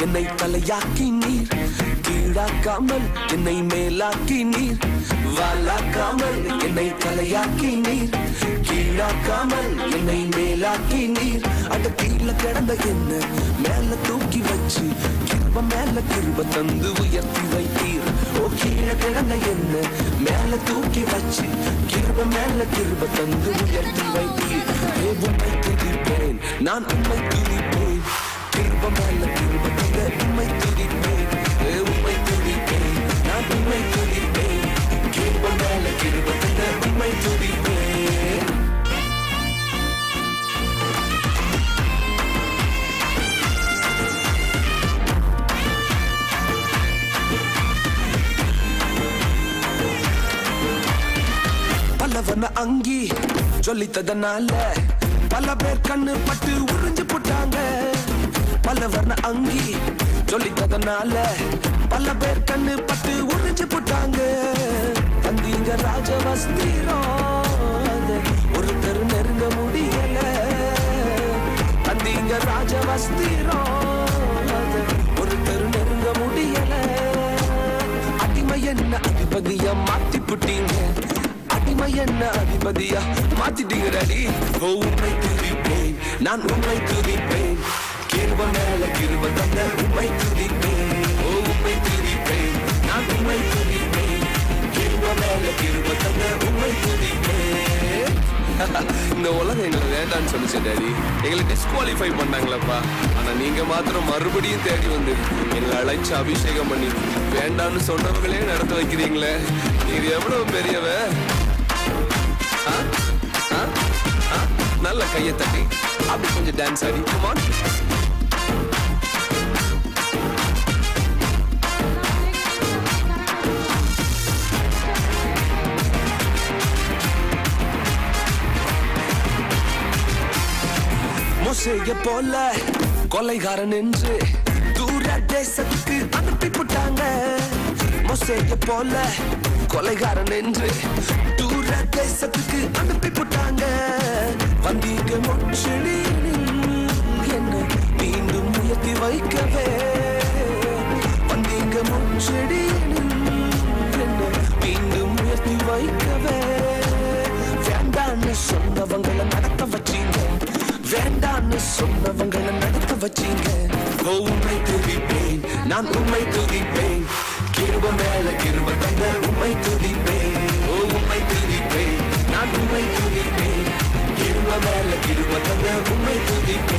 என்னை தலையாக்கி நீர், கீழாக்காமல் என்னை மேலாக்கி நீர், வாலாக்காமல் என்னை தலையாக்கி நீர், கீழாக்காமல் என்னை மேலாக்கி நீர். அட கீழே கிடந்த என்ன மேல தூக்கி வச்சு கிருப மேல கிருப தந்து உயர்த்தி வைத்தீர். ஓ கீழே கிடந்த என்ன மேல தூக்கி வச்சு கிருப மேல கிருப தந்து உயர்த்தி வைத்தீர். உம்மை துதிப்பேன், நான் உம்மை துதிப்பேன், கிருப மேல கிருப தந்த உம்மை துதிப்பேன், உம்மை துதிப்பேன், நான் உம்மை துதிப்பேன், கிருப மேல கிருப தந்த உம்மை துதிப்பேன். பலவன அங்கி சொல்லித்ததனால பல பேர் கண்ணு பட்டு உறிஞ்சு போட்டாங்க. பலவன அங்கி சொல்லித்ததனால பல பேர் கண்ணு பட்டு உறிஞ்சு போட்டாங்க. தந்தீங்க ராஜவஸ்திரம் ஒருத்தர் நெருங்க முடியல. தந்தீங்க ராஜவஸ்திரம் ஒருத்தர் நெருங்க முடியல. அடிமை என்ன அதிபதியா மாத்தி புட்டீங்க, அடிமை என்ன அதிபதியா மாத்திட்டீங்க டாடி. உம்மை துதிப்பேன், நான் உம்மை துதிப்பேன், கிருப மேல கிருப தந்த உம்மை துதிப்பேன். உம்மை துதிப்பேன், நான் உம்மை துதிப்பேன், கிருப மேல கிருப தந்த உம்மை துதிப்பேன். இந்த உலகம் எங்களுக்கு வேண்டான்னு சொல்லிச்சு டாடி, எங்களை டிஸ்குவாலிஃபை பண்ணாங்களப்பா. ஆனா நீங்க மாத்திரம் மறுபடியும் தேடி வந்து எங்களை அழைச்சு அபிஷேகம் பண்ணி வேண்டான்னு சொன்னவங்களே நடத்த வைக்கிறீங்களே. நீங்க எவ்வளவு பெரியவ. நல்ல கையை தட்டி அப்படி கொஞ்சம் டான்ஸ் ஆடி. Come on. மோசேயை போல கொலைகாரன் என்று தூர தேசத்துக்கு அனுப்பி போட்டாங்க. மோசேயை போல கொலைகாரன் என்று தூர தேசத்துக்கு அனுப்பி போட்டாங்க. வந்தீங்க முச்செடியில் என்ன மீண்டும் உயர்த்தி வைக்கவே. வந்தீங்க முச்செடியில் என்ன மீண்டும் உயர்த்தி வைக்கவே. வேண்டான்னு சொன்னவங்களை நடத்த வச்சீங்க, வேண்டான்னு சொன்னவங்களை நடத்த வச்சீங்க. உம்மை துதிப்பேன், நான் உம்மை துதிப்பேன், கிருப மேல கிருப தந்த உம்மை துதிப்பேன். உம்மை துதிப்பேன், நான் உம்மை துதிப்பேன், கிருப மேல கிருப தந்த உம்மை துதிப்பேன்.